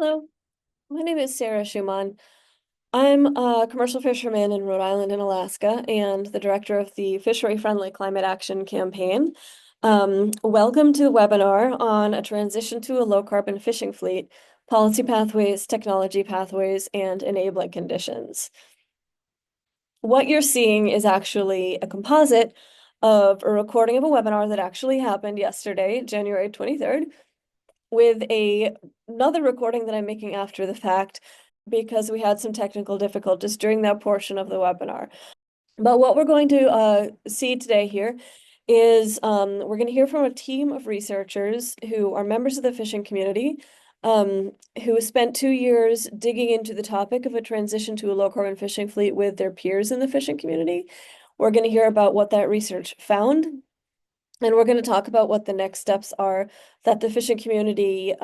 Hello, my name is Sarah Schumann. I'm a commercial fisherman in Rhode Island and Alaska and the director of the Fishery Friendly Climate Action Campaign. Welcome to the webinar on a transition to a low carbon fishing fleet, policy pathways, technology pathways, and enabling conditions. What you're seeing is actually a composite of a recording of a webinar that actually happened yesterday, January 23rd, with another recording that I'm making after the fact because we had some technical difficulties during that portion of the webinar. But what we're going to see today here is we're going to hear from a team of researchers who are members of the fishing community, who spent 2 years digging into the topic of a transition to a low-carbon fishing fleet with their peers in the fishing community. We're going to hear about what that research found, and we're going to talk about what the next steps are that the fishing community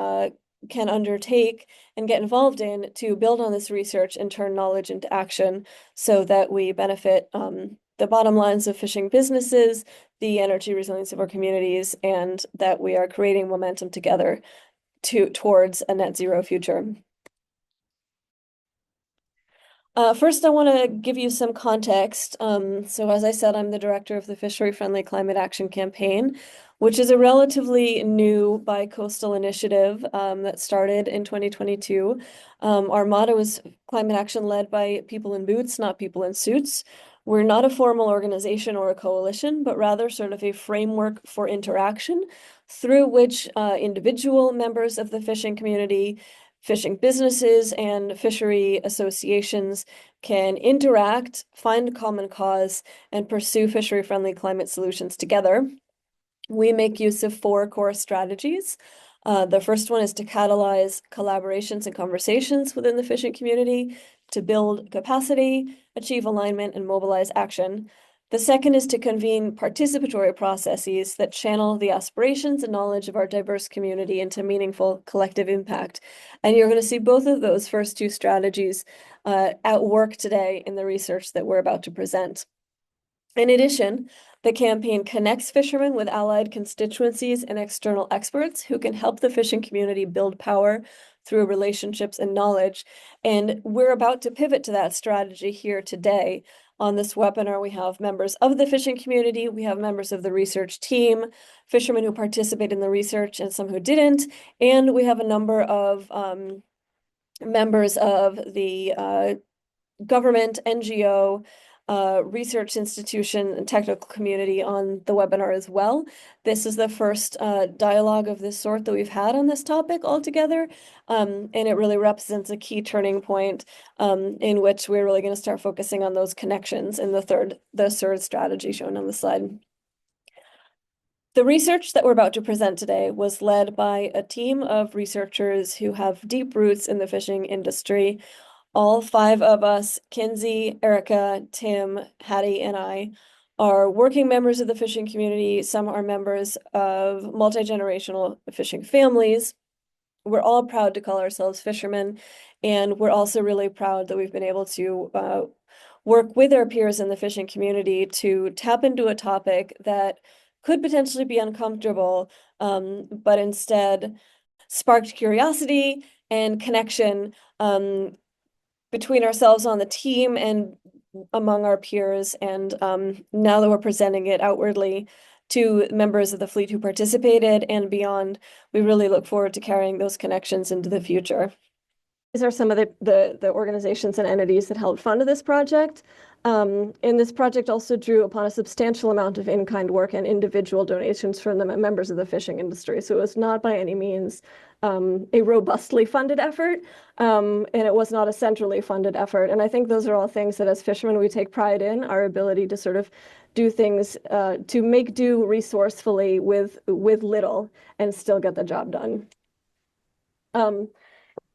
can undertake and get involved in to build on this research and turn knowledge into action so that we benefit the bottom lines of fishing businesses, the energy resilience of our communities, and that we are creating momentum together towards a net zero future. First, I want to give you some context. So as I said, I'm the director of the Fishery Friendly Climate Action Campaign, which is a relatively new bi-coastal initiative that started in 2022. Our motto is climate action led by people in boots, not people in suits. We're not a formal organization or a coalition, but rather sort of a framework for interaction through which individual members of the fishing community, fishing businesses, and fishery associations can interact, find a common cause, and pursue fishery-friendly climate solutions together. We make use of 4 core strategies. The first one is to catalyze collaborations and conversations within the fishing community, to build capacity, achieve alignment, and mobilize action. The second is to convene participatory processes that channel the aspirations and knowledge of our diverse community into meaningful collective impact. And you're going to see both of those first 2 strategies at work today in the research that we're about to present. In addition, the campaign connects fishermen with allied constituencies and external experts who can help the fishing community build power through relationships and knowledge. And we're about to pivot to that strategy here today. On this webinar, we have members of the fishing community, we have members of the research team, fishermen who participate in the research and some who didn't, and we have a number of members of the government, NGO, research institution, and technical community on the webinar as well. This is the first dialogue of this sort that we've had on this topic altogether, and it really represents a key turning point in which we're really going to start focusing on those connections in the third strategy shown on the slide. The research that we're about to present today was led by a team of researchers who have deep roots in the fishing industry. All 5 of us, Kinsey, Erika, Tim, Hattie, and I, are working members of the fishing community. Some are members of multi-generational fishing families. We're all proud to call ourselves fishermen, and we're also really proud that we've been able to work with our peers in the fishing community to tap into a topic that could potentially be uncomfortable, but instead sparked curiosity and connection between ourselves on the team and among our peers. And now that we're presenting it outwardly to members of the fleet who participated and beyond, we really look forward to carrying those connections into the future. These are some of the organizations and entities that helped fund this project. And this project also drew upon a substantial amount of in-kind work and individual donations from the members of the fishing industry. So it was not by any means a robustly funded effort, and it was not a centrally funded effort. And I think those are all things that as fishermen we take pride in, our ability to sort of do things to make do resourcefully with little and still get the job done.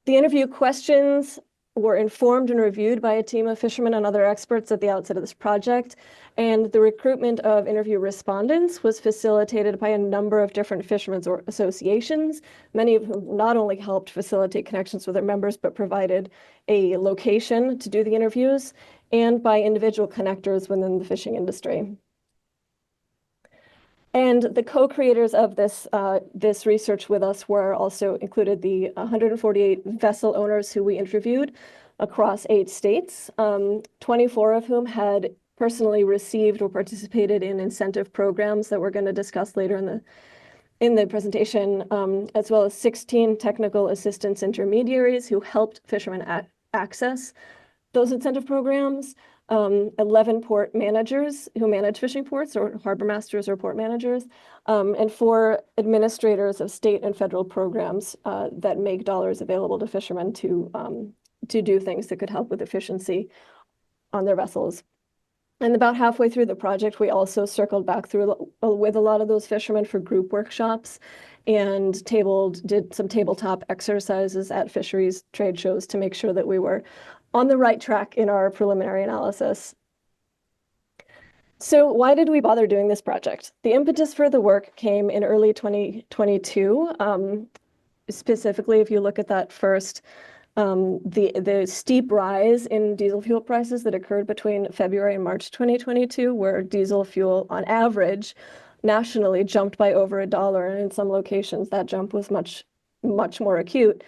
The interview questions were informed and reviewed by a team of fishermen and other experts at the outset of this project, and the recruitment of interview respondents was facilitated by a number of different fishermen's associations, many of whom not only helped facilitate connections with their members, but provided a location to do the interviews, and by individual connectors within the fishing industry. And the co-creators of this research with us were also included the 148 vessel owners who we interviewed across 8 states, 24 of whom had personally received or participated in incentive programs that we're going to discuss later in the presentation, as well as 16 technical assistance intermediaries who helped fishermen access those incentive programs, 11 port managers who manage fishing ports, or harbor masters or port managers, and 4 administrators of state and federal programs that make dollars available to fishermen to do things that could help with efficiency on their vessels. And about halfway through the project, we also circled back through with a lot of those fishermen for group workshops and did some tabletop exercises at fisheries trade shows to make sure that we were on the right track in our preliminary analysis. So why did we bother doing this project? The impetus for the work came in early 2022. Specifically, if you look at that first, the steep rise in diesel fuel prices that occurred between February and March 2022, where diesel fuel on average nationally jumped by over $1, and in some locations that jump was much more acute.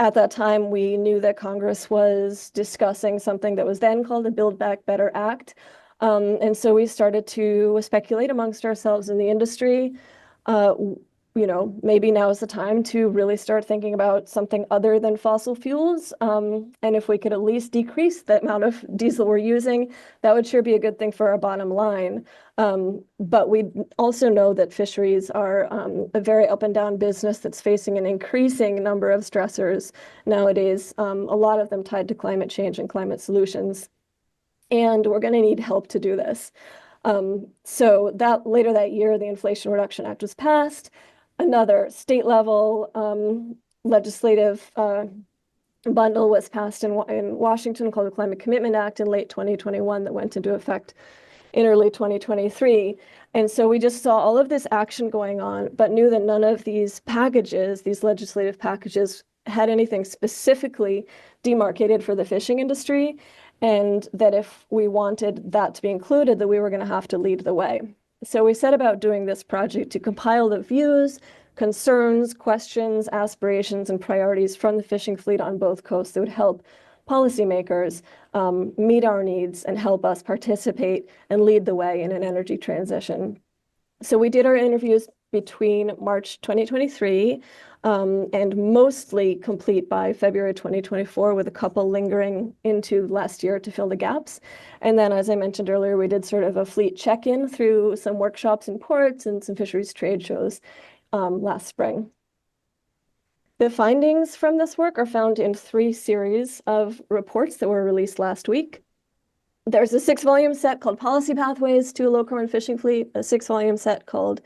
At that time, we knew that Congress was discussing something that was then called the Build Back Better Act. And so we started to speculate amongst ourselves in the industry, maybe now is the time to really start thinking about something other than fossil fuels. And if we could at least decrease the amount of diesel we're using, that would sure be a good thing for our bottom line. But we also know that fisheries are a very up and down business that's facing an increasing number of stressors nowadays, a lot of them tied to climate change and climate solutions. And we're going to need help to do this. So that later that year, the Inflation Reduction Act was passed. Another state level legislative bundle was passed in Washington called the Climate Commitment Act in late 2021 that went into effect in early 2023. And so we just saw all of this action going on, but knew that none of these packages, these legislative packages, had anything specifically demarcated for the fishing industry, and that if we wanted that to be included, that we were going to have to lead the way. So we set about doing this project to compile the views, concerns, questions, aspirations, and priorities from the fishing fleet on both coasts that would help policymakers meet our needs and help us participate and lead the way in an energy transition. So we did our interviews between March 2023 and mostly complete by February 2024, with a couple lingering into last year to fill the gaps. And then, as I mentioned earlier, we did sort of a fleet check-in through some workshops in ports and some fisheries trade shows last spring. The findings from this work are found in 3 series of reports that were released last week. There's a 6-volume set called Policy Pathways to a Low Carbon Fishing Fleet, a 6-volume set called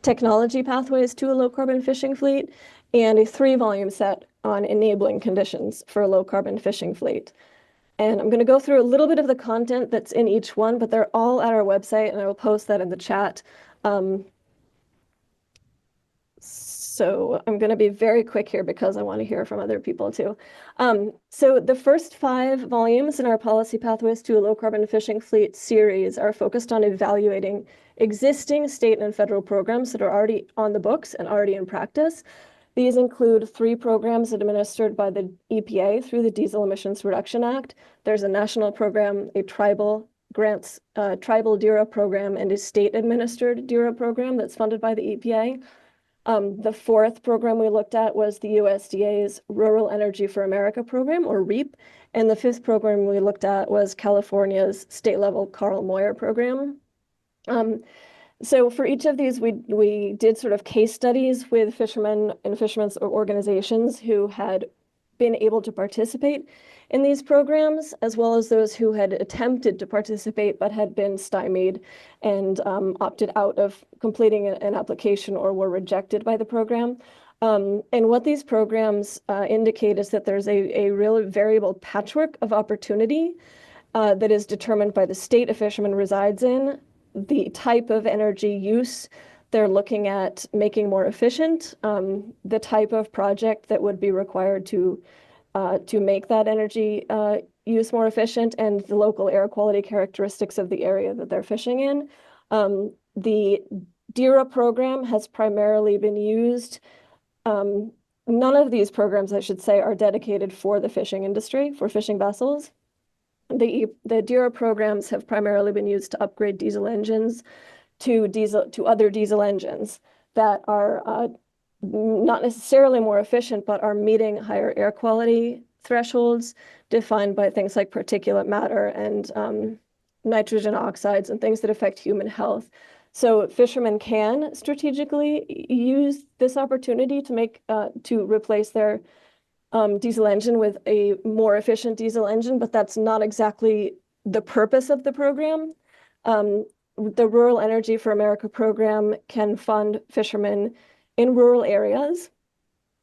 Technology Pathways to a Low Carbon Fishing Fleet, and a 3-volume set on Enabling Conditions for a Low Carbon Fishing Fleet. And I'm going to go through a little bit of the content that's in each one, but they're all at our website, and I will post that in the chat. So I'm going to be very quick here because I want to hear from other people too. So the first 5 volumes in our Policy Pathways to a Low Carbon Fishing Fleet series are focused on evaluating existing state and federal programs that are already on the books and already in practice. These include 3 programs administered by the EPA through the Diesel Emissions Reduction Act. There's a national program, a tribal DERA program, and a state-administered DERA program that's funded by the EPA. The 4th program we looked at was the USDA's Rural Energy for America program, or REAP, and the 5th program we looked at was California's state-level Carl Moyer program. So for each of these, we did sort of case studies with fishermen and fishermen's organizations who had been able to participate in these programs, as well as those who had attempted to participate but had been stymied and opted out of completing an application or were rejected by the program. And what these programs indicate is that there's a real variable patchwork of opportunity that is determined by the state a fisherman resides in, the type of energy use they're looking at making more efficient, the type of project that would be required to make that energy use more efficient, and the local air quality characteristics of the area that they're fishing in. The DERA program has primarily been used. None of these programs, I should say, are dedicated for the fishing industry, for fishing vessels. The DERA programs have primarily been used to upgrade diesel engines to other diesel engines that are not necessarily more efficient, but are meeting higher air quality thresholds defined by things like particulate matter and nitrogen oxides and things that affect human health. So fishermen can strategically use this opportunity to replace their diesel engine with a more efficient diesel engine, but that's not exactly the purpose of the program. The Rural Energy for America program can fund fishermen in rural areas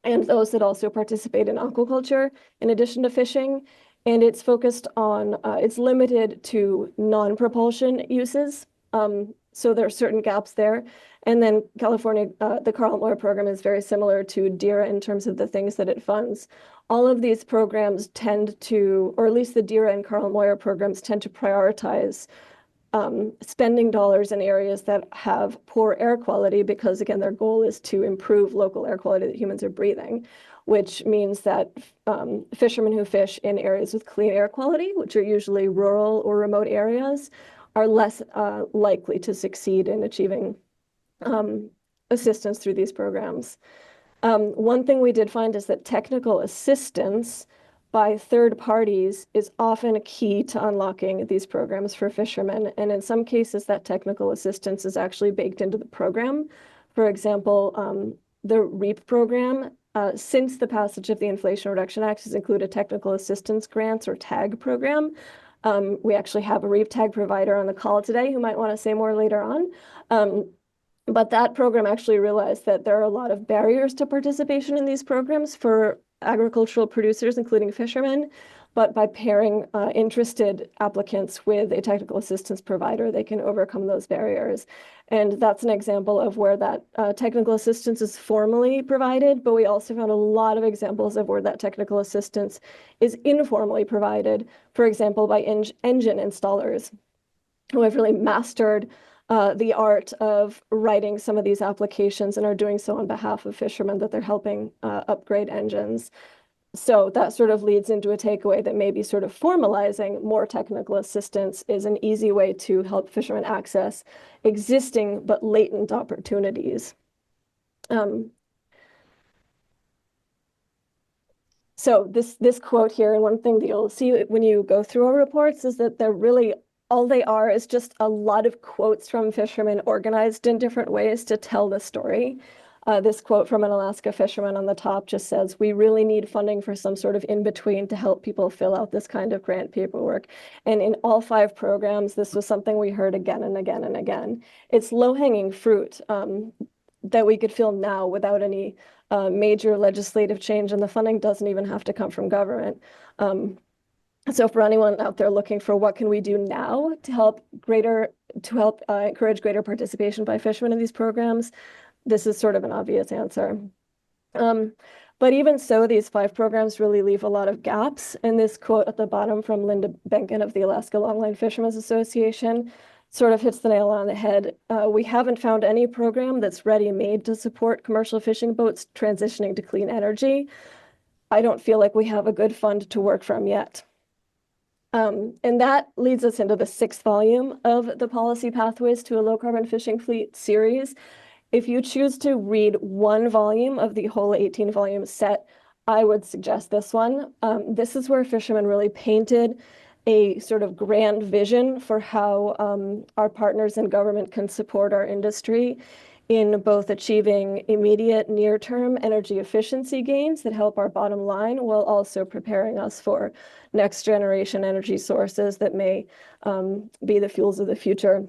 and those that also participate in aquaculture in addition to fishing. And it's focused on, it's limited to non-propulsion uses. So there are certain gaps there. And then California, the Carl Moyer program is very similar to DERA in terms of the things that it funds. All of these programs tend to, or at least the DERA and Carl Moyer programs tend to prioritize spending dollars in areas that have poor air quality because, again, their goal is to improve local air quality that humans are breathing, which means that fishermen who fish in areas with clean air quality, which are usually rural or remote areas, are less likely to succeed in achieving assistance through these programs. One thing we did find is that technical assistance by third parties is often a key to unlocking these programs for fishermen. And in some cases, that technical assistance is actually baked into the program. For example, the REAP program, since the passage of the Inflation Reduction Act, has included technical assistance grants or TAG program. We actually have a REAP tag provider on the call today who might want to say more later on. But that program actually realized that there are a lot of barriers to participation in these programs for agricultural producers, including fishermen. But by pairing interested applicants with a technical assistance provider, they can overcome those barriers. And that's an example of where that technical assistance is formally provided, but we also found a lot of examples of where that technical assistance is informally provided, for example, by engine installers who have really mastered the art of writing some of these applications and are doing so on behalf of fishermen that they're helping upgrade engines. So that sort of leads into a takeaway that maybe sort of formalizing more technical assistance is an easy way to help fishermen access existing but latent opportunities. So this quote here, and one thing that you'll see when you go through our reports is that they're really all they are is just a lot of quotes from fishermen organized in different ways to tell the story. This quote from an Alaska fisherman on the top just says, "We really need funding for some sort of in-between to help people fill out this kind of grant paperwork." And in all 5 programs, this was something we heard again and again and again. It's low-hanging fruit that we could fill now without any major legislative change, and the funding doesn't even have to come from government. So for anyone out there looking for what can we do now to help encourage greater participation by fishermen in these programs, this is sort of an obvious answer. But even so, these 5 programs really leave a lot of gaps. And this quote at the bottom from Linda Benken of the Alaska Longline Fishermen's Association sort of hits the nail on the head. We haven't found any program that's ready-made to support commercial fishing boats transitioning to clean energy. I don't feel like we have a good fund to work from yet. And that leads us into the 6th volume of the Policy Pathways to a Low Carbon Fishing Fleet series. If you choose to read one volume of the whole 18-volume set, I would suggest this one. This is where fishermen really painted a sort of grand vision for how our partners in government can support our industry in both achieving immediate near-term energy efficiency gains that help our bottom line while also preparing us for next generation energy sources that may be the fuels of the future.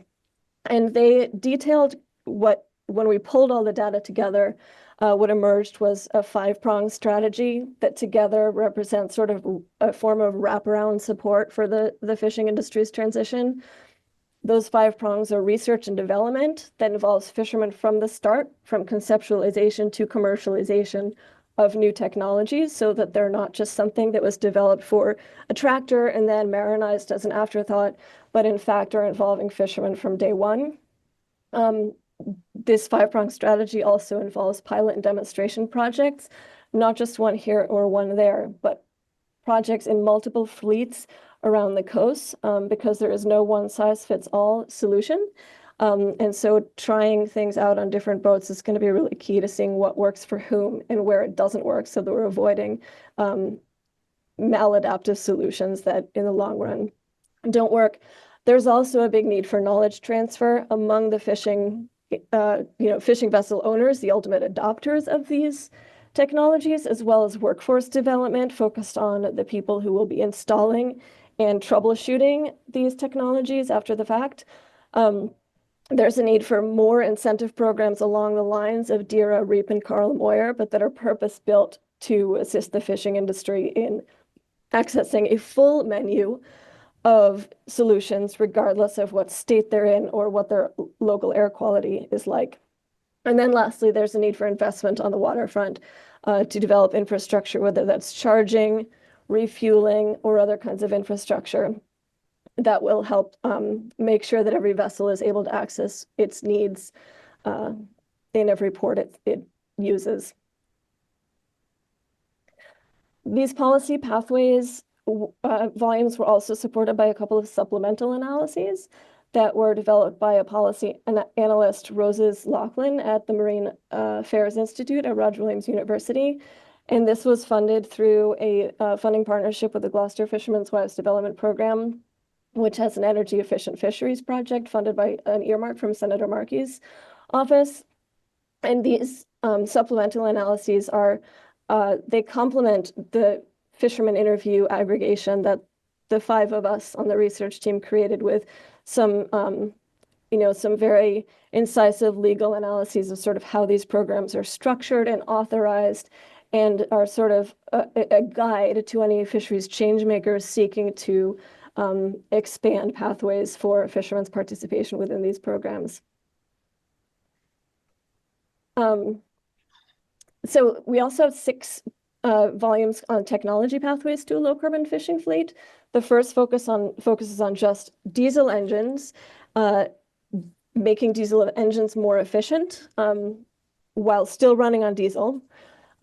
And they detailed when we pulled all the data together, what emerged was a 5-pronged strategy that together represents sort of a form of wraparound support for the fishing industry's transition. Those 5 prongs are research and development that involves fishermen from the start, from conceptualization to commercialization of new technologies, so that they're not just something that was developed for a tractor and then marinized as an afterthought, but in fact are involving fishermen from day one. Um, this five-pronged strategy also involves pilot and demonstration projects, not just one here or one there, but projects in multiple fleets around the coast, because there is no one-size-fits-all solution. And so trying things out on different boats is going to be really key to seeing what works for whom and where it doesn't work, so that we're avoiding maladaptive solutions that in the long run don't work. There's also a big need for knowledge transfer among the fishing vessel owners, the ultimate adopters of these technologies, as well as workforce development focused on the people who will be installing and troubleshooting these technologies after the fact. There's a need for more incentive programs along the lines of DERA, REAP, and Carl Moyer, but that are purpose-built to assist the fishing industry in accessing a full menu of solutions, regardless of what state they're in or what their local air quality is like. And then lastly, there's a need for investment on the waterfront to develop infrastructure, whether that's charging, refueling, or other kinds of infrastructure that will help make sure that every vessel is able to access its needs in every port it uses. These policy pathways volumes were also supported by a couple of supplemental analyses that were developed by a policy analyst, Roses Laughlin, at the Marine Affairs Institute at Roger Williams University. And this was funded through a funding partnership with the Gloucester Fishermen's Wives Development Program, which has an energy efficient fisheries project funded by an earmark from Senator Markey's office. And these supplemental analyses are, they complement the fisherman interview aggregation that the five of us on the research team created with some, some very incisive legal analyses of sort of how these programs are structured and authorized, and are sort of a guide to any fisheries change makers seeking to expand pathways for fishermen's participation within these programs. So we also have 6 volumes on technology pathways to a low carbon fishing fleet. The first focuses on just diesel engines, making diesel engines more efficient while still running on diesel.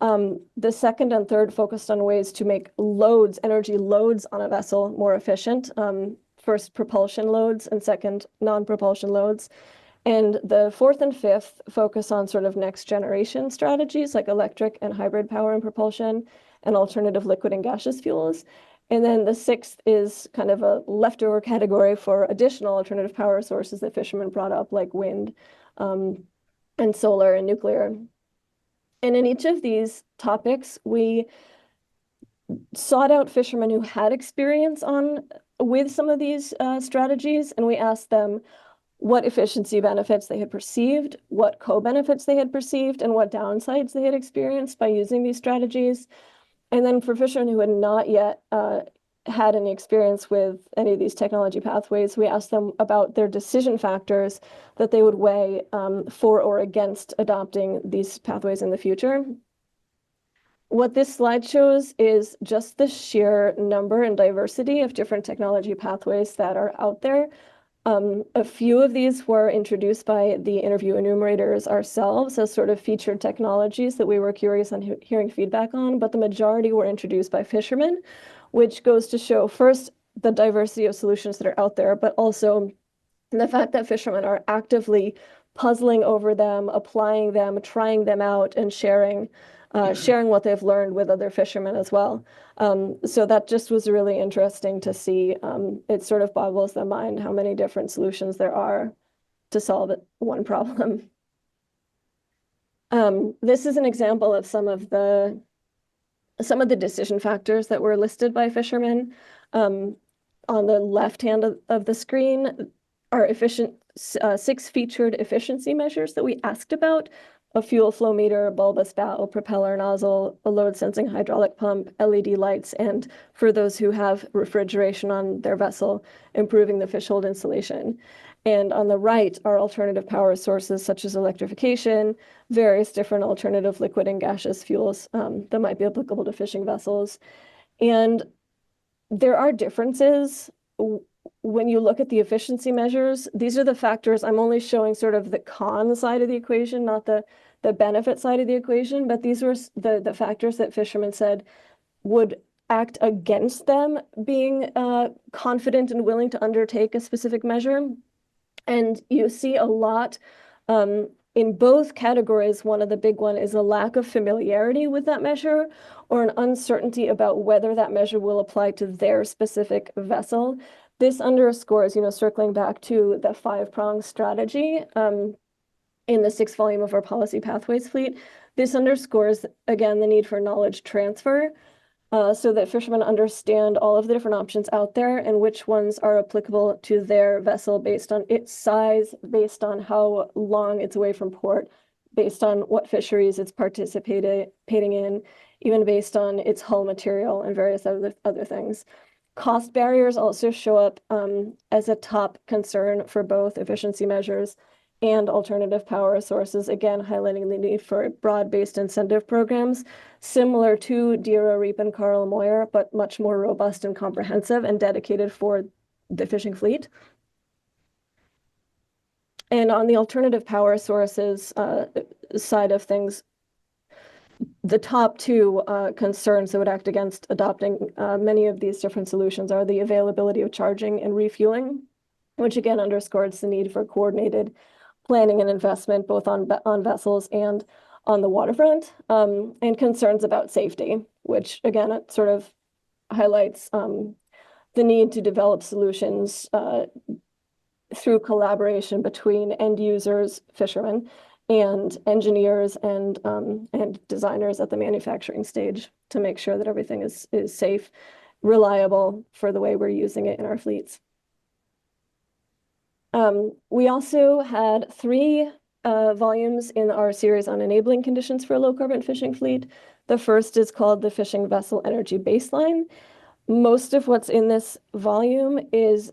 The second and third focused on ways to make energy loads on a vessel more efficient. First, propulsion loads, and second, non-propulsion loads. And the fourth and fifth focus on sort of next generation strategies like electric and hybrid power and propulsion and alternative liquid and gaseous fuels. And then the sixth is kind of a leftover category for additional alternative power sources that fishermen brought up, like wind and solar and nuclear. And in each of these topics, we sought out fishermen who had experience with some of these strategies, and we asked them what efficiency benefits they had perceived, what co-benefits they had perceived, and what downsides they had experienced by using these strategies. And then for fishermen who had not yet had any experience with any of these technology pathways, we asked them about their decision factors that they would weigh for or against adopting these pathways in the future. What this slide shows is just the sheer number and diversity of different technology pathways that are out there. A few of these were introduced by the interview enumerators ourselves as sort of featured technologies that we were curious on hearing feedback on, but the majority were introduced by fishermen, which goes to show first the diversity of solutions that are out there, but also the fact that fishermen are actively puzzling over them, applying them, trying them out, and sharing what they've learned with other fishermen as well. So that just was really interesting to see. It sort of boggles the mind how many different solutions there are to solve one problem. This is an example of some of the decision factors that were listed by fishermen. On the left hand of the screen are 6 featured efficiency measures that we asked about: a fuel flow meter, bulbous bow, propeller nozzle, a load sensing hydraulic pump, LED lights, and for those who have refrigeration on their vessel, improving the fish hold insulation. And on the right are alternative power sources such as electrification, various different alternative liquid and gaseous fuels that might be applicable to fishing vessels. And there are differences when you look at the efficiency measures, these are the factors. I'm only showing sort of the con side of the equation, not the benefit side of the equation, but these were the factors that fishermen said would act against them being confident and willing to undertake a specific measure. And you see a lot in both categories. One of the big one is a lack of familiarity with that measure or an uncertainty about whether that measure will apply to their specific vessel. This underscores, circling back to the five-pronged strategy in the sixth volume of our Policy Pathways Fleet. This underscores, again, the need for knowledge transfer so that fishermen understand all of the different options out there and which ones are applicable to their vessel based on its size, based on how long it's away from port, based on what fisheries it's participating in, even based on its hull material and various other things. Cost barriers also show up as a top concern for both efficiency measures and alternative power sources, again, highlighting the need for broad-based incentive programs, similar to DERA, REAP, and Carl Moyer, but much more robust and comprehensive and dedicated for the fishing fleet. And on the alternative power sources side of things, the top two concerns that would act against adopting many of these different solutions are the availability of charging and refueling, which again underscores the need for coordinated planning and investment both on vessels and on the waterfront, and concerns about safety, which again, it sort of highlights the need to develop solutions through collaboration between end users, fishermen, and engineers and designers at the manufacturing stage to make sure that everything is safe, reliable for the way we're using it in our fleets. We also had 3 volumes in our series on enabling conditions for a low-carbon fishing fleet. The first is called the Fishing Vessel Energy Baseline. Most of what's in this volume is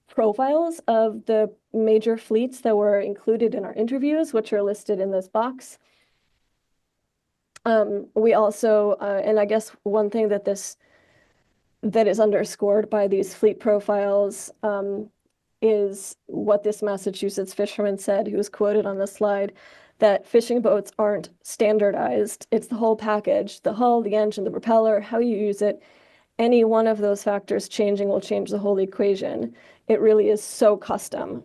profiles of the major fleets that were included in our interviews, which are listed in this box. We also, and I guess one thing that is underscored by these fleet profiles is what this Massachusetts fisherman said, who was quoted on the slide, that fishing boats aren't standardized. It's the whole package, the hull, the engine, the propeller, how you use it. Any one of those factors changing will change the whole equation. It really is so custom,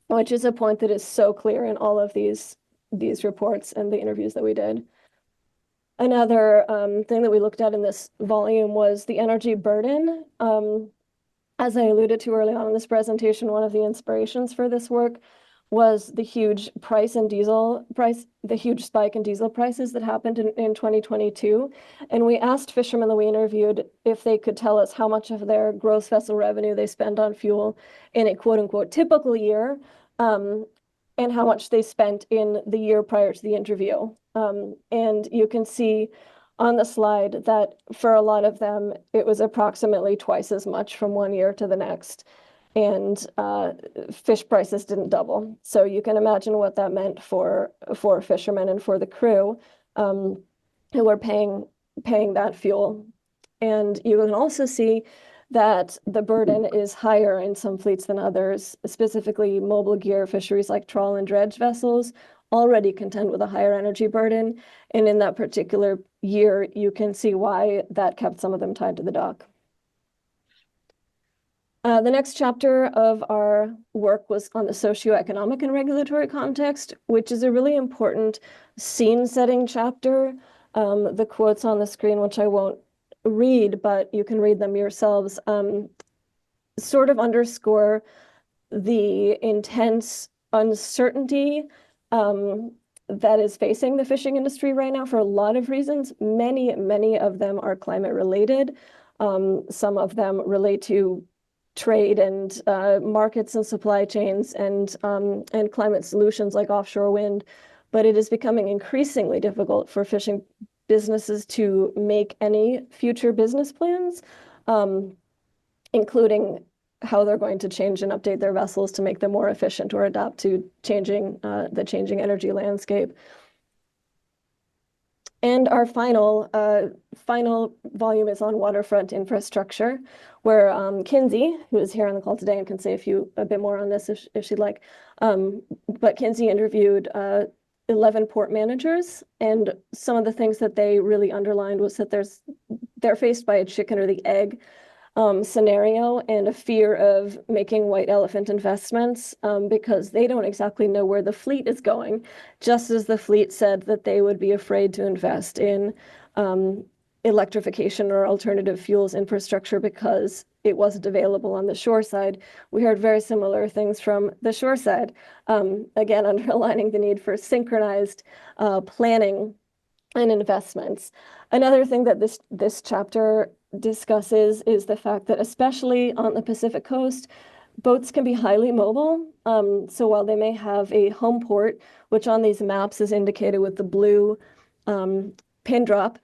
which is a point that is so clear in all of these reports and the interviews that we did. Another thing that we looked at in this volume was the energy burden. As I alluded to early on in this presentation, one of the inspirations for this work was the huge the huge spike in diesel prices that happened in 2022. And we asked fishermen that we interviewed if they could tell us how much of their gross vessel revenue they spend on fuel in a quote unquote typical year, and how much they spent in the year prior to the interview. And you can see on the slide that for a lot of them, it was approximately twice as much from one year to the next. And fish prices didn't double. So you can imagine what that meant for fishermen and for the crew who were paying that fuel. And you can also see that the burden is higher in some fleets than others, specifically mobile gear fisheries like trawl and dredge vessels already contend with a higher energy burden. And in that particular year, you can see why that kept some of them tied to the dock. The next chapter of our work was on the socioeconomic and regulatory context, which is a really important scene-setting chapter. The quotes on the screen, which I won't read, but you can read them yourselves, sort of underscore the intense uncertainty that is facing the fishing industry right now for a lot of reasons. Many of them are climate related. Some of them relate to trade and markets and supply chains and climate solutions like offshore wind. But it is becoming increasingly difficult for fishing businesses to make any future business plans, including how they're going to change and update their vessels to make them more efficient or adapt to the changing energy landscape. And our final volume is on waterfront infrastructure, where Kinsey, who is here on the call today and can say a bit more on this if she'd like, but Kinsey interviewed 11 port managers, and some of the things that they really underlined was that they're faced by a chicken or the egg scenario and a fear of making white elephant investments because they don't exactly know where the fleet is going, just as the fleet said that they would be afraid to invest in electrification or alternative fuels infrastructure because it wasn't available on the shore side. We heard very similar things from the shore side, again, underlining the need for synchronized planning and investments. Another thing that this chapter discusses is the fact that especially on the Pacific coast, boats can be highly mobile. So while they may have a home port, which on these maps is indicated with the blue pin drop,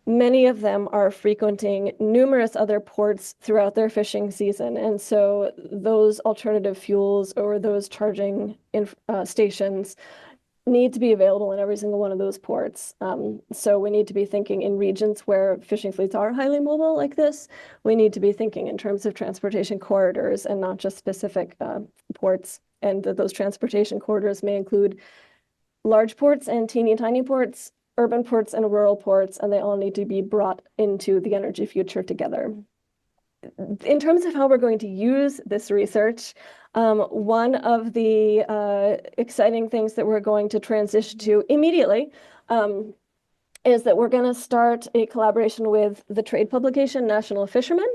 many of them are frequenting numerous other ports throughout their fishing season. And so those alternative fuels or those charging stations need to be available in every single one of those ports. So we need to be thinking in regions where fishing fleets are highly mobile like this. We need to be thinking in terms of transportation corridors and not just specific ports. And those transportation corridors may include large ports and teeny tiny ports, urban ports and rural ports, and they all need to be brought into the energy future together. In terms of how we're going to use this research, one of the exciting things that we're going to transition to immediately is that we're going to start a collaboration with the trade publication National Fisherman,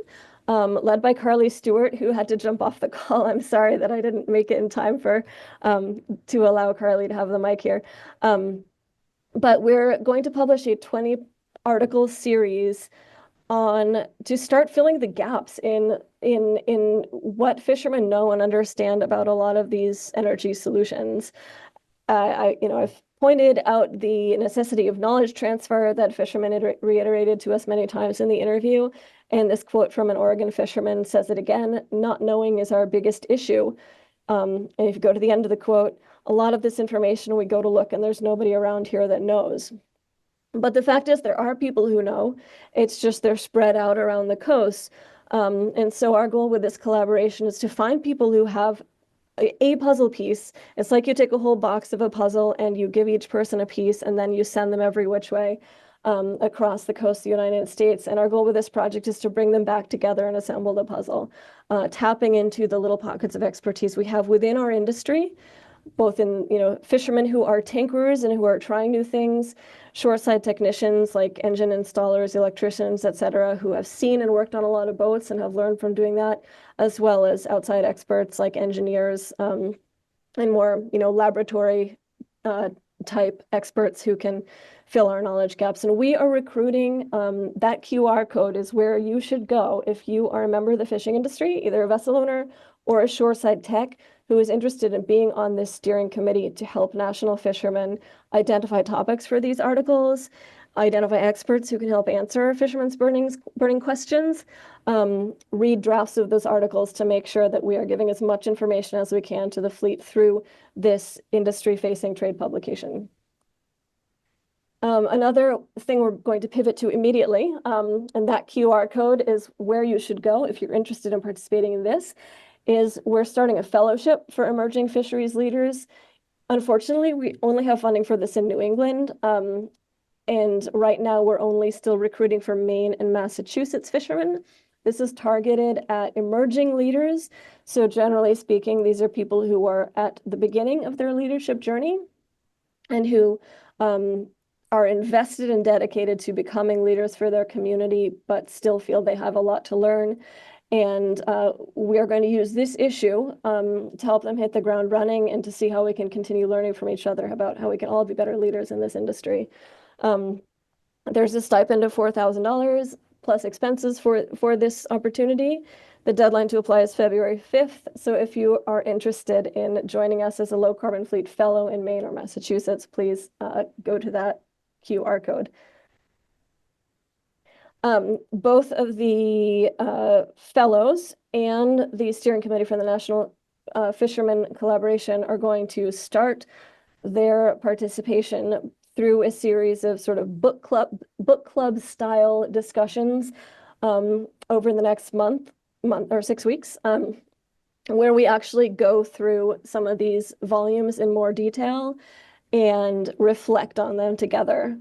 led by Carly Stewart, who had to jump off the call. I'm sorry that I didn't make it in time to allow Carly to have the mic here. But we're going to publish a 20-article series to start filling the gaps in what fishermen know and understand about a lot of these energy solutions. I've pointed out the necessity of knowledge transfer that fishermen reiterated to us many times in the interview. And this quote from an Oregon fisherman says it again: "Not knowing is our biggest issue." And if you go to the end of the quote, a lot of this information we go to look and there's nobody around here that knows. But the fact is there are people who know. It's just they're spread out around the coast. And so our goal with this collaboration is to find people who have a puzzle piece. It's like you take a whole box of a puzzle and you give each person a piece and then you send them every which way across the coast of the United States. And our goal with this project is to bring them back together and assemble the puzzle, tapping into the little pockets of expertise we have within our industry, both in fishermen who are tinkerers and who are trying new things, shoreside technicians like engine installers, electricians, etc., who have seen and worked on a lot of boats and have learned from doing that, as well as outside experts like engineers and more laboratory type experts who can fill our knowledge gaps. And we are recruiting. That QR code is where you should go if you are a member of the fishing industry, either a vessel owner or a shoreside tech who is interested in being on this steering committee to help national fishermen identify topics for these articles, identify experts who can help answer fishermen's burning questions, read drafts of those articles to make sure that we are giving as much information as we can to the fleet through this industry-facing trade publication. Another thing we're going to pivot to immediately, and that QR code is where you should go if you're interested in participating in this, is we're starting a fellowship for emerging fisheries leaders. Unfortunately, we only have funding for this in New England. And right now we're only still recruiting for Maine and Massachusetts fishermen. This is targeted at emerging leaders. So generally speaking, these are people who are at the beginning of their leadership journey and who are invested and dedicated to becoming leaders for their community, but still feel they have a lot to learn. And we are going to use this issue to help them hit the ground running and to see how we can continue learning from each other about how we can all be better leaders in this industry. There's a stipend of $4,000 plus expenses for this opportunity. The deadline to apply is February 5th. So if you are interested in joining us as a low carbon fleet fellow in Maine or Massachusetts, please go to that QR code. Both of the fellows and the steering committee for the National Fishermen Collaboration are going to start their participation through a series of sort of book club style discussions over the next month or 6 weeks, where we actually go through some of these volumes in more detail and reflect on them together.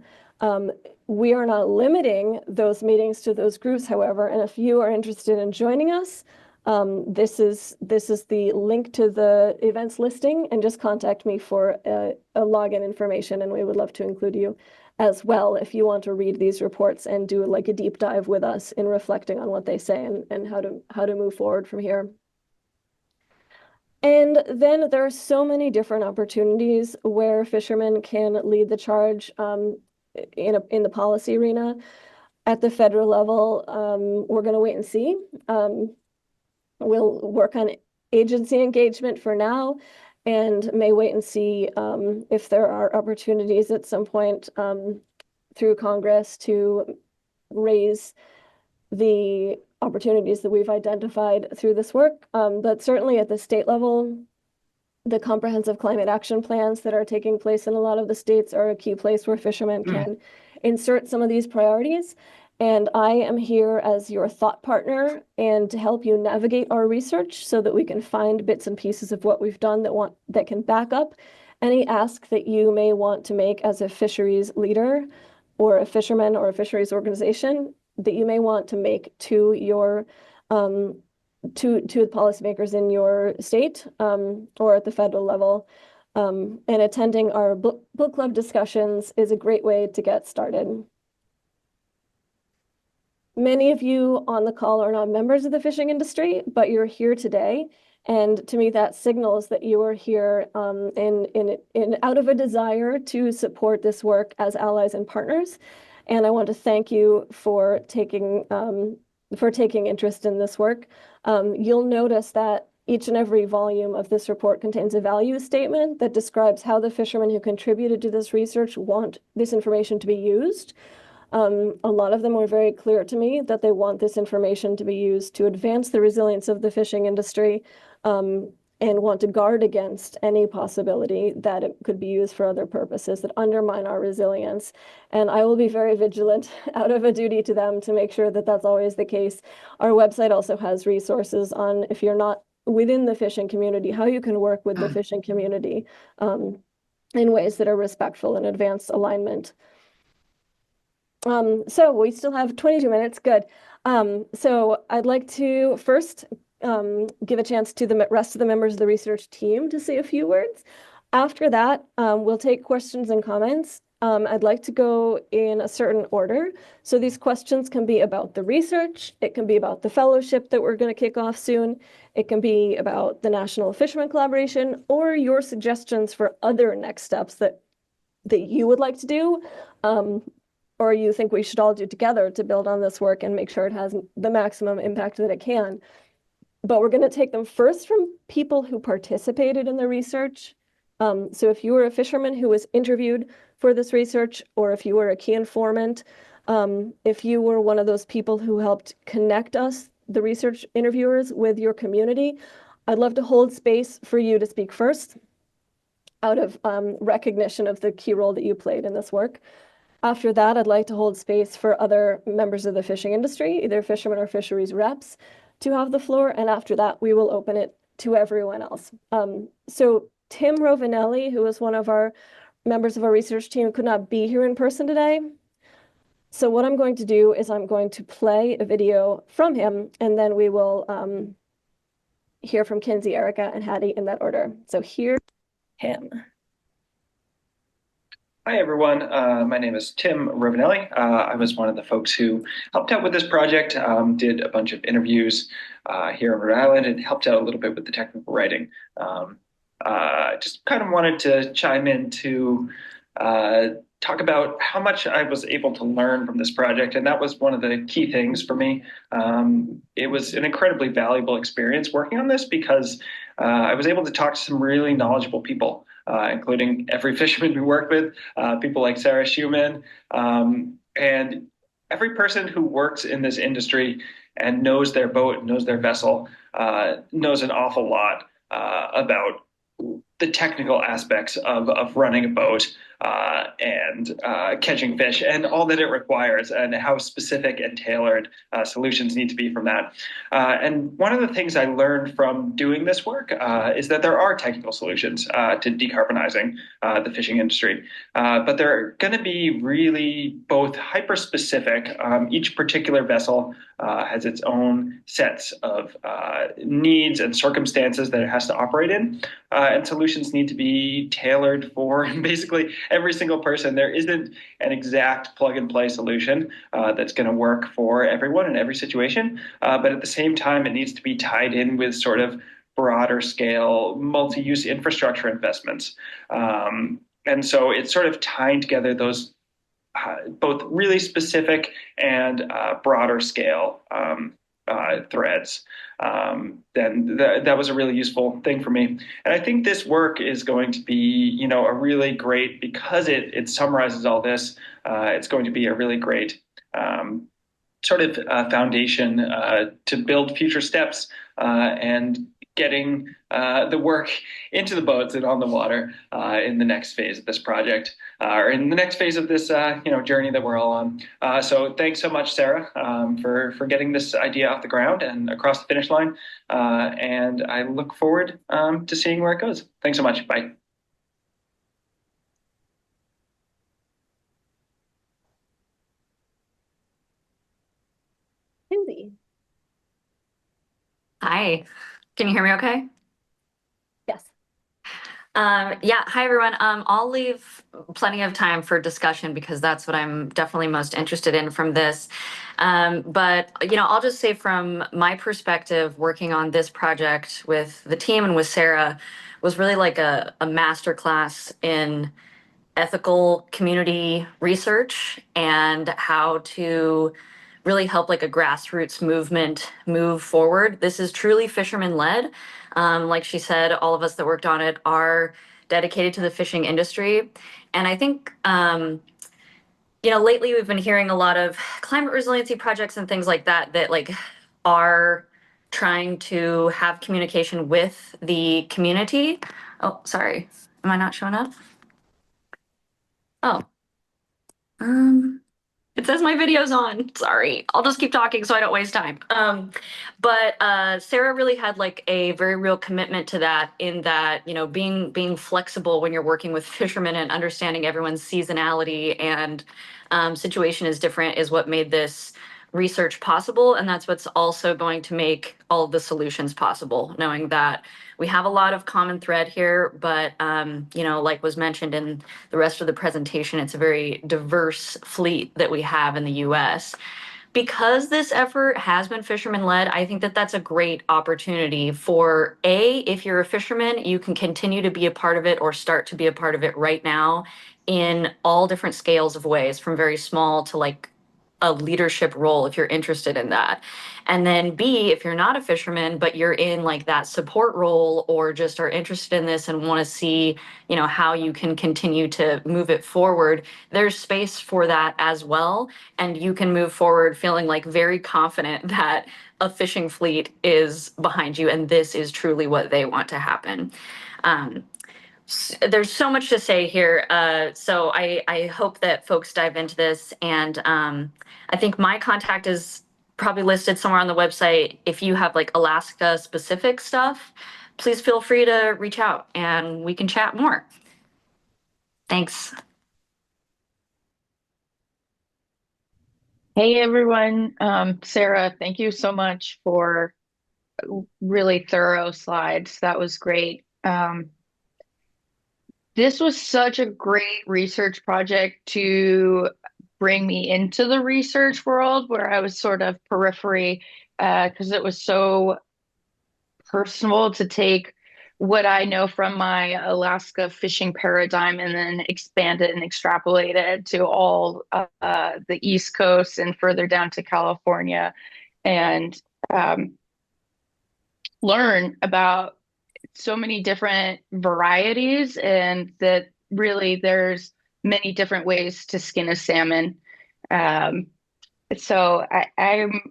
We are not limiting those meetings to those groups, however, and if you are interested in joining us, this is the link to the events listing, and just contact me for a login information, and we would love to include you as well if you want to read these reports and do like a deep dive with us in reflecting on what they say and how to move forward from here. And then there are so many different opportunities where fishermen can lead the charge in the policy arena. At the federal level, we're going to wait and see. We'll work on agency engagement for now, and may wait and see if there are opportunities at some point through Congress to raise the opportunities that we've identified through this work. But certainly at the state level, the comprehensive climate action plans that are taking place in a lot of the states are a key place where fishermen can insert some of these priorities. And I am here as your thought partner and to help you navigate our research so that we can find bits and pieces of what we've done that can back up any ask that you may want to make as a fisheries leader or a fisherman or a fisheries organization that you may want to make to your to the policymakers in your state or at the federal level. And attending our book club discussions is a great way to get started. Many of you on the call are not members of the fishing industry, but you're here today. And to me, that signals that you are here in out of a desire to support this work as allies and partners. And I want to thank you for taking interest in this work. You'll notice that each and every volume of this report contains a value statement that describes how the fishermen who contributed to this research want this information to be used. A lot of them were very clear to me that they want this information to be used to advance the resilience of the fishing industry, and want to guard against any possibility that it could be used for other purposes that undermine our resilience. And I will be very vigilant out of a duty to them to make sure that that's always the case. Our website also has resources on, if you're not within the fishing community, how you can work with the fishing community in ways that are respectful and advance alignment. So we still have 22 minutes. Good. So I'd like to first give a chance to the rest of the members of the research team to say a few words. After that, we'll take questions and comments. I'd like to go in a certain order. So these questions can be about the research. It can be about the fellowship that we're going to kick off soon. It can be about the National Fishermen Collaboration, or your suggestions for other next steps that you would like to do, or you think we should all do together to build on this work and make sure it has the maximum impact that it can. But we're going to take them first from people who participated in the research. So if you were a fisherman who was interviewed for this research, or if you were a key informant, if you were one of those people who helped connect us, the research interviewers, with your community, I'd love to hold space for you to speak first out of recognition of the key role that you played in this work. After that, I'd like to hold space for other members of the fishing industry, either fishermen or fisheries reps, to have the floor. And after that, we will open it to everyone else. So Tim Rovinelli, who is one of our members of our research team, could not be here in person today. So what I'm going to do is I'm going to play a video from him, and then we will hear from Kinsey, Erika, and Hattie in that order. So here's him. Hi, everyone. My name is Tim Rovinelli. I was one of the folks who helped out with this project, did a bunch of interviews here in Rhode Island, and helped out a little bit with the technical writing. Just kind of wanted to chime in to talk about how much I was able to learn from this project, and that was one of the key things for me. It was an incredibly valuable experience working on this because I was able to talk to some really knowledgeable people, including every fisherman we worked with, people like Sarah Schumann, and every person who works in this industry and knows their boat, knows their vessel, knows an awful lot about the technical aspects of running a boat and catching fish and all that it requires and how specific and tailored solutions need to be from that. And one of the things I learned from doing this work is that there are technical solutions to decarbonizing the fishing industry, but they're going to be really both hyper specific. Each particular vessel has its own sets of needs and circumstances that it has to operate in, and solutions need to be tailored for basically every single person. There isn't an exact plug and play solution that's going to work for everyone in every situation, but at the same time, it needs to be tied in with sort of broader scale multi-use infrastructure investments. And so it's sort of tying together those both really specific and broader scale threads. Then that was a really useful thing for me. And I think this work is going to be, a really great, because it summarizes all this, it's going to be a really great sort of foundation to build future steps and getting the work into the boats and on the water in the next phase of this project, or in the next phase of this journey that we're all on. So thanks so much, Sarah, for getting this idea off the ground and across the finish line. And I look forward to seeing where it goes. Thanks so much. Bye. Kinsey. Hi, can you hear me okay? Yes. Yeah, hi everyone. I'll leave plenty of time for discussion because that's what I'm definitely most interested in from this. But I'll just say from my perspective, working on this project with the team and with Sarah was really like a master class in ethical community research and how to really help like a grassroots movement move forward. This is truly fisherman led. Like she said, all of us that worked on it are dedicated to the fishing industry. And I think, lately we've been hearing a lot of climate resiliency projects and things like that that like are trying to have communication with the community. Oh, sorry. Am I not showing up? Oh, um, it says my video's on. Sorry. I'll just keep talking so I don't waste time. But Sarah really had like a very real commitment to that in that, being flexible when you're working with fishermen and understanding everyone's seasonality and situation is different is what made this research possible. And that's what's also going to make all of the solutions possible, knowing that we have a lot of common thread here, but like was mentioned in the rest of the presentation, it's a very diverse fleet that we have in the US. Because this effort has been fisherman led, I think that that's a great opportunity for if you're a fisherman, you can continue to be a part of it or start to be a part of it right now in all different scales of ways, from very small to like a leadership role if you're interested in that. And then B, if you're not a fisherman, but you're in like that support role or just are interested in this and want to see, how you can continue to move it forward, there's space for that as well. And you can move forward feeling like very confident that a fishing fleet is behind you and this is truly what they want to happen. There's so much to say here. So I hope that folks dive into this. And I think my contact is probably listed somewhere on the website. If you have like Alaska specific stuff, please feel free to reach out and we can chat more. Thanks. Hey everyone, Sarah, thank you so much for really thorough slides. That was great. This was such a great research project to bring me into the research world where I was sort of periphery, because it was so personal to take what I know from my Alaska fishing paradigm and then expand it and extrapolate it to all the East Coast and further down to California and learn about so many different varieties and that really there's many different ways to skin a salmon. So I'm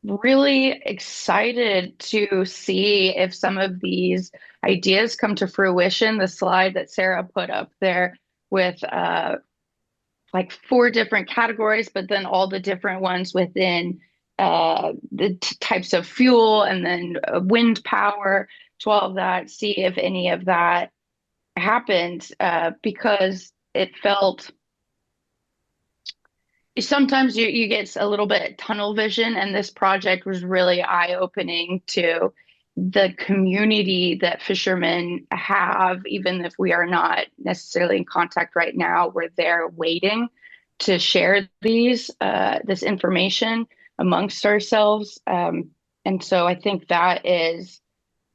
really excited to see if some of these ideas come to fruition. The slide that Sarah put up there with like four different categories, but then all the different ones within the types of fuel and then wind power to all of that, see if any of that happened because it felt sometimes you get a little bit tunnel vision, and this project was really eye-opening to the community that fishermen have, even if we are not necessarily in contact right now. We're there waiting to share this information amongst ourselves. And so I think that is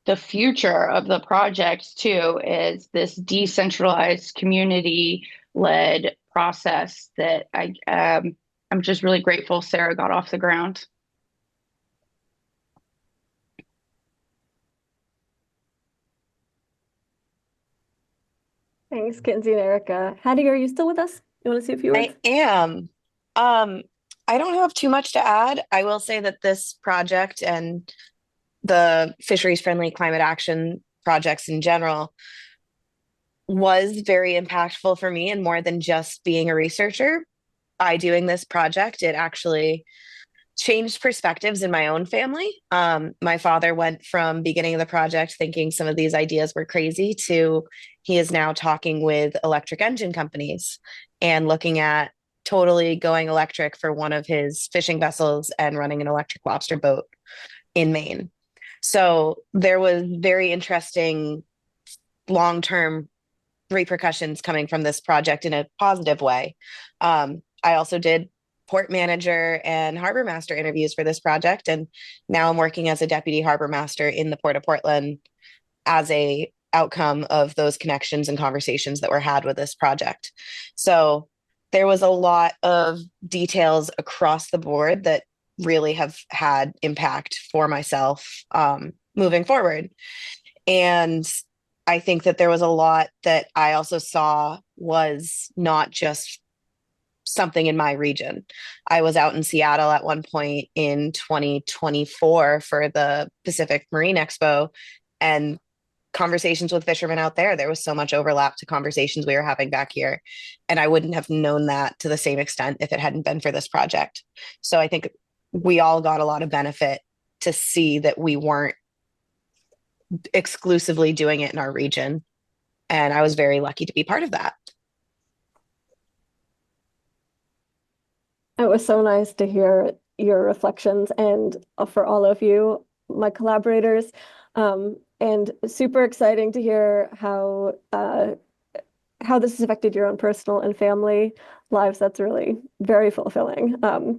the future of the project too, is this decentralized community led process that I'm just really grateful Sarah got off the ground. Thanks, Kinsey and Erika. Hattie, are you still with us? You want to say a few words? I am. Um, I don't have too much to add. I will say that this project and the fisheries friendly climate action projects in general was very impactful for me, and more than just being a researcher. By doing this project, it actually changed perspectives in my own family. My father went from beginning of the project thinking some of these ideas were crazy to he is now talking with electric engine companies and looking at totally going electric for one of his fishing vessels and running an electric lobster boat in Maine. So there was very interesting long-term repercussions coming from this project in a positive way. I also did port manager and harbor master interviews for this project, and now I'm working as a deputy harbor master in the Port of Portland as a outcome of those connections and conversations that were had with this project. So there was a lot of details across the board that really have had impact for myself moving forward. And I think that there was a lot that I also saw was not just something in my region. I was out in Seattle at one point in 2024 for the Pacific Marine Expo, and conversations with fishermen out there, there was so much overlap to conversations we were having back here. And I wouldn't have known that to the same extent if it hadn't been for this project. So I think we all got a lot of benefit to see that we weren't exclusively doing it in our region. And I was very lucky to be part of that. It was so nice to hear your reflections and for all of you, my collaborators, and super exciting to hear how this has affected your own personal and family lives. That's really very fulfilling.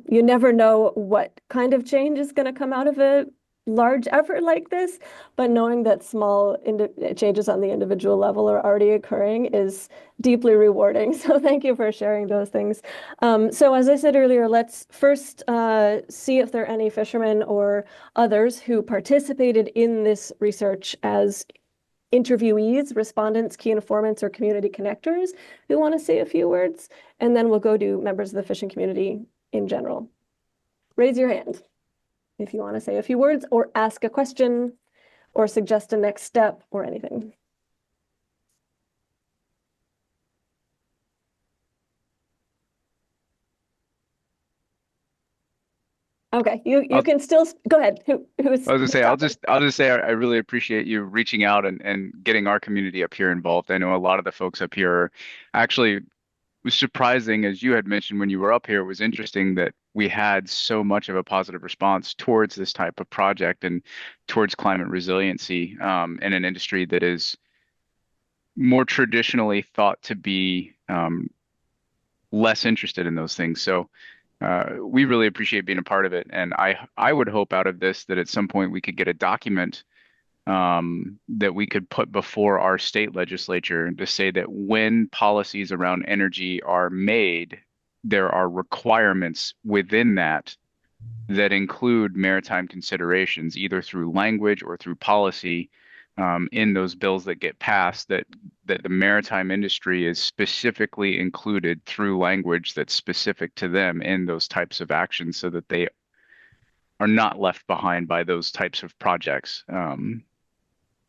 You never know what kind of change is going to come out of a large effort like this, but knowing that small changes on the individual level are already occurring is deeply rewarding. So thank you for sharing those things. So as I said earlier, let's first see if there are any fishermen or others who participated in this research as interviewees, respondents, key informants, or community connectors who want to say a few words, and then we'll go to members of the fishing community in general. Raise your hand if you want to say a few words or ask a question or suggest a next step or anything. Okay, you can still go ahead. Who's I was gonna say, I'll just say I really appreciate you reaching out and getting our community up here involved. I know a lot of the folks up here are actually was surprising, as you had mentioned when you were up here. It was interesting that we had so much of a positive response towards this type of project and towards climate resiliency in an industry that is more traditionally thought to be less interested in those things. So we really appreciate being a part of it. And I would hope out of this that at some point we could get a document that we could put before our state legislature to say that when policies around energy are made, there are requirements within that that include maritime considerations, either through language or through policy, in those bills that get passed, that the maritime industry is specifically included through language that's specific to them in those types of actions, so that they are not left behind by those types of projects.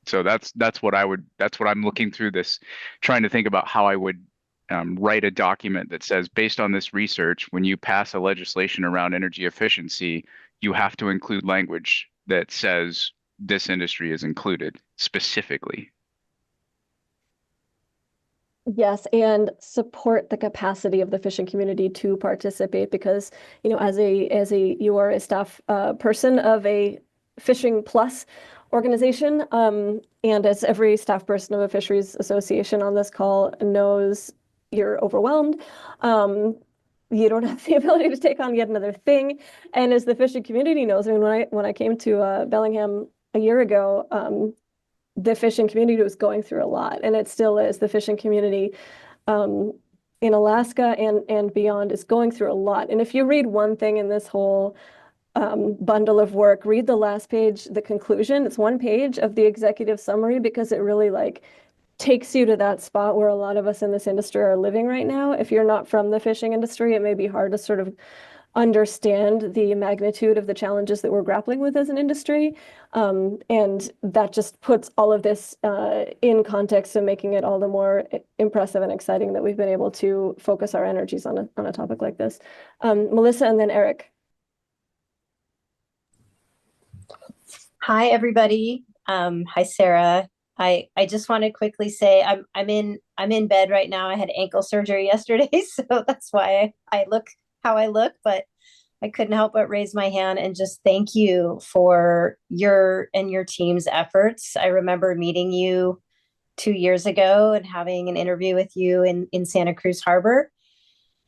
So that's what I'm looking through this, trying to think about how I would write a document that says, based on this research, when you pass a legislation around energy efficiency, you have to include language that says this industry is included specifically. Yes, and support the capacity of the fishing community to participate because, you are a staff person of a Fishing Plus organization, and as every staff person of a fisheries association on this call knows, you're overwhelmed. You don't have the ability to take on yet another thing, and as the fishing community knows, I mean, when I came to Bellingham a year ago, the fishing community was going through a lot, and it still is. The fishing community in Alaska and beyond is going through a lot. And if you read one thing in this whole bundle of work, read the last page, the conclusion. It's one page of the executive summary because it really takes you to that spot where a lot of us in this industry are living right now. If you're not from the fishing industry, it may be hard to sort of understand the magnitude of the challenges that we're grappling with as an industry. And that just puts all of this in context and making it all the more impressive and exciting that we've been able to focus our energies on a topic like this. Melissa and then Eric. Hi, everybody. Hi, Sarah. I just want to quickly say I'm in bed right now. I had ankle surgery yesterday, so that's why I look how I look, but I couldn't help but raise my hand and just thank you for your team's efforts. I remember meeting you 2 years ago and having an interview with you in Santa Cruz Harbor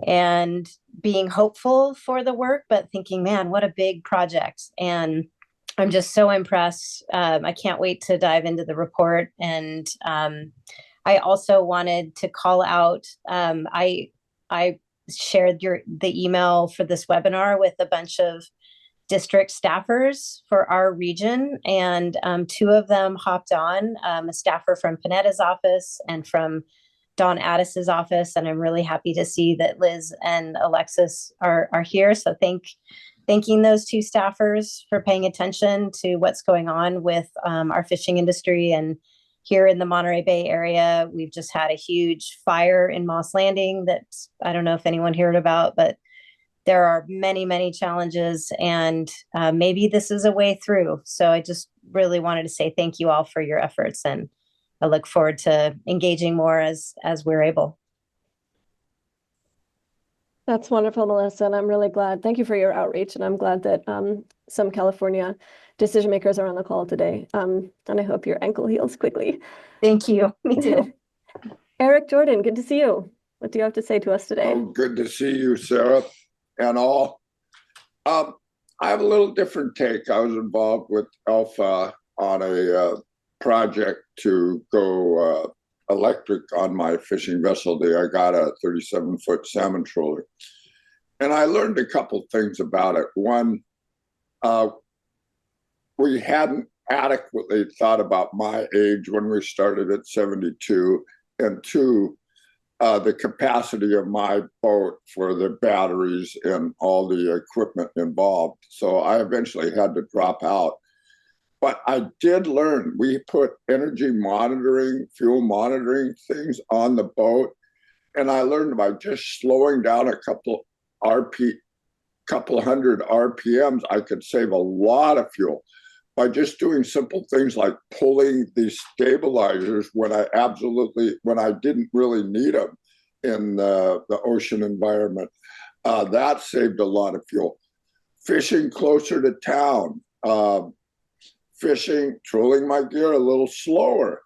and being hopeful for the work, but thinking, man, what a big project. And I'm just so impressed. I can't wait to dive into the report. And I also wanted to call out, I shared the email for this webinar with a bunch of district staffers for our region, and 2 of them hopped on, a staffer from Panetta's office and from Dawn Addis's office, and I'm really happy to see that Liz and Alexis are here. So thanking those 2 staffers for paying attention to what's going on with our fishing industry. And here in the Monterey Bay area, we've just had a huge fire in Moss Landing that I don't know if anyone heard about, but there are many, many challenges, and maybe this is a way through. So I just really wanted to say thank you all for your efforts, and I look forward to engaging more as we're able. That's wonderful, Melissa, and I'm really glad. Thank you for your outreach, and I'm glad that some California decision makers are on the call today. And I hope your ankle heals quickly. Thank you. Me too. Eric Jordan, good to see you. What do you have to say to us today? Oh, good to see you, Sarah, and all. I have a little different take. I was involved with Alpha on a project to go electric on my fishing vessel. I got a 37-foot salmon trawler. And I learned a couple things about it. One, we hadn't adequately thought about my age when we started at 72. And 2, the capacity of my boat for the batteries and all the equipment involved. So I eventually had to drop out. But I did learn, we put energy monitoring, fuel monitoring things on the boat. And I learned by just slowing down a couple hundred RPMs, I could save a lot of fuel by just doing simple things like pulling these stabilizers when I didn't really need them in the ocean environment. That saved a lot of fuel. Fishing closer to town, fishing, trolling my gear a little slower.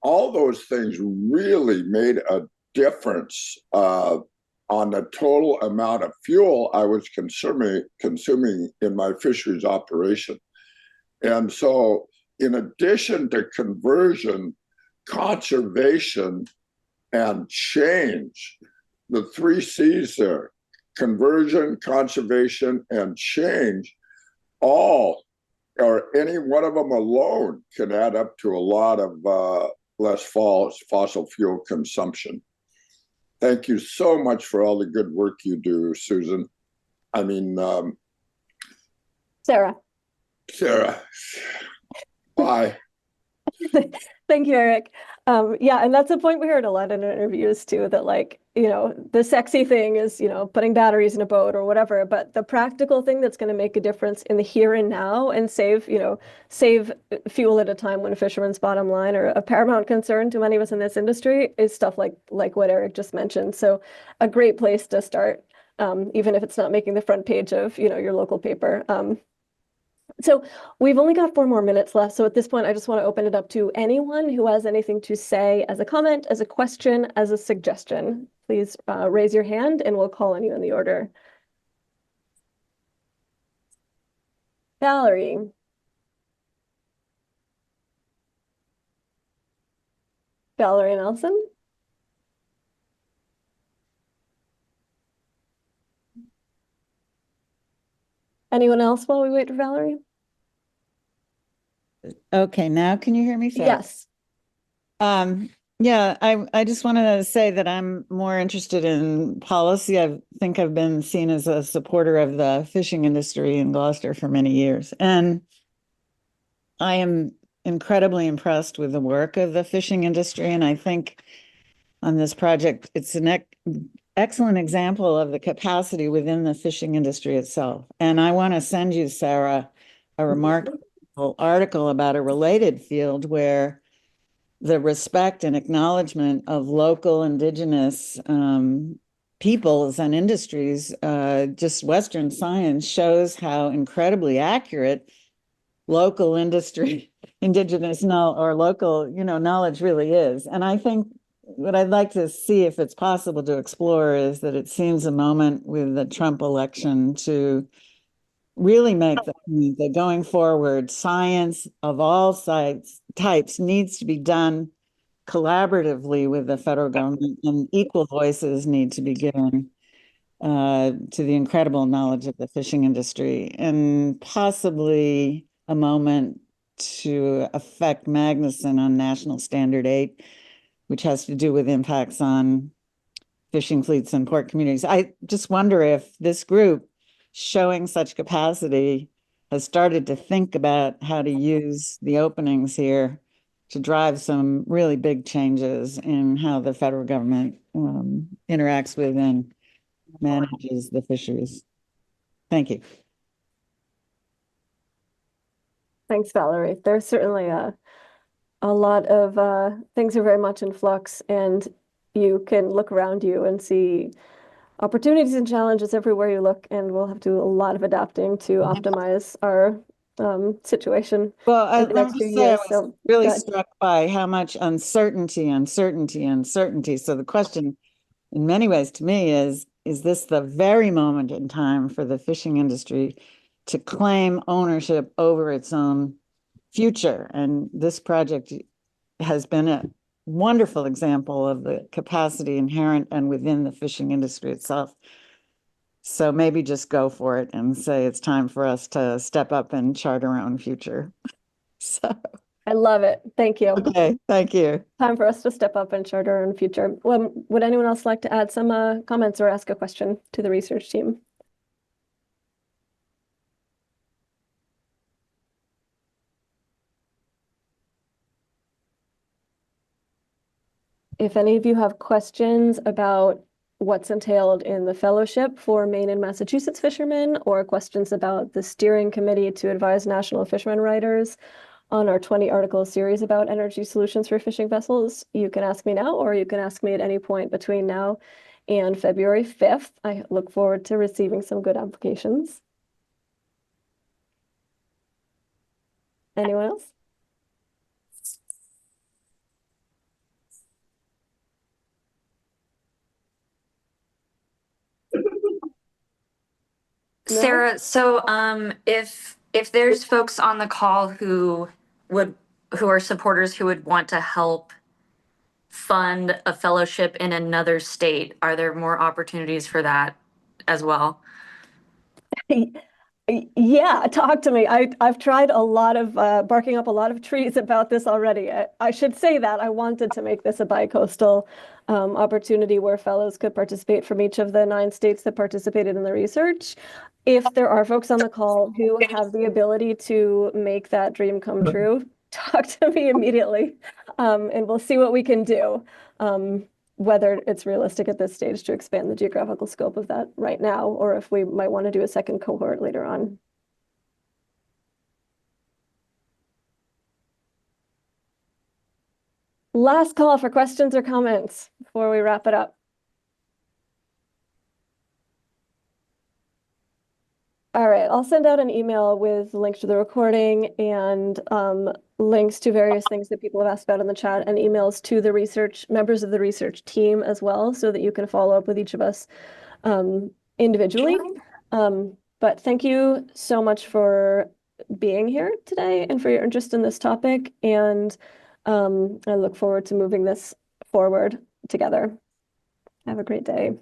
All those things really made a difference on the total amount of fuel I was consuming in my fisheries operation. And so in addition to conversion, conservation, and change, the 3 C's there, conversion, conservation, and change, all or any one of them alone can add up to a lot of less fossil fuel consumption. Thank you so much for all the good work you do, Susan. I mean, Sarah. Sarah. Bye. Thank you, Eric. Yeah, and that's a point we heard a lot in interviews too, that like, the sexy thing is, putting batteries in a boat or whatever, but the practical thing that's going to make a difference in the here and now and save fuel at a time when fishermen's bottom line are a paramount concern to many of us in this industry is stuff like what Eric just mentioned. So a great place to start, even if it's not making the front page of, your local paper. So we've only got 4 more minutes left. So at this point, I just want to open it up to anyone who has anything to say as a comment, as a question, as a suggestion. Please raise your hand and we'll call on you in the order. Valerie. Valerie Nelson. Anyone else while we wait for Valerie? Okay, now can you hear me? Sarah? Yes. Yeah, I just want to say that I'm more interested in policy. I think I've been seen as a supporter of the fishing industry in Gloucester for many years. And I am incredibly impressed with the work of the fishing industry. And I think on this project, it's an excellent example of the capacity within the fishing industry itself. And I want to send you, Sarah, a remarkable article about a related field where the respect and acknowledgement of local indigenous peoples and industries, just Western science shows how incredibly accurate local industry, indigenous or local, knowledge really is. And I think what I'd like to see if it's possible to explore is that it seems a moment with the Trump election to really make the point that going forward, science of all types needs to be done collaboratively with the federal government, and equal voices need to be given to the incredible knowledge of the fishing industry, and possibly a moment to affect Magnuson on National Standard 8, which has to do with impacts on fishing fleets and port communities. I just wonder if this group showing such capacity has started to think about how to use the openings here to drive some really big changes in how the federal government interacts with and manages the fisheries. Thank you. Thanks, Valerie. There's certainly a lot of things are very much in flux, and you can look around you and see opportunities and challenges everywhere you look, and we'll have to do a lot of adapting to optimize our situation Well, in the next few say I years. was So really struck by how much uncertainty. So the question in many ways to me is this the very moment in time for the fishing industry to claim ownership over its own future? And this project has been a wonderful example of the capacity inherent and within the fishing industry itself. So maybe just go for it and say it's time for us to step up and chart our own future. So I love it. Thank you. okay, thank you. Time for us to step up and chart our own future. Would anyone else like to add some comments or ask a question to the research team? If any of you have questions about what's entailed in the fellowship for Maine and Massachusetts fishermen, or questions about the steering committee to advise national fishermen writers on our 20-article series about energy solutions for fishing vessels, you can ask me now, or you can ask me at any point between now and February 5th. I look forward to receiving some good applications. Anyone else? Sarah, so if there's folks on the call who are supporters who would want to help fund a fellowship in another state, are there more opportunities for that as well? Yeah, talk to me. I've tried a lot of barking up a lot of trees about this already. I should say that I wanted to make this a bi-coastal opportunity where fellows could participate from each of the 9 states that participated in the research. If there are folks on the call who have the ability to make that dream come true, talk to me immediately, and we'll see what we can do. Whether it's realistic at this stage to expand the geographical scope of that right now, or if we might want to do a second cohort later on. Last call for questions or comments before we wrap it up. All right, I'll send out an email with links to the recording and links to various things that people have asked about in the chat, and emails to the members of the research team as well, so that you can follow up with each of us individually. But thank you so much for being here today and for your interest in this topic. And I look forward to moving this forward together. Have a great day.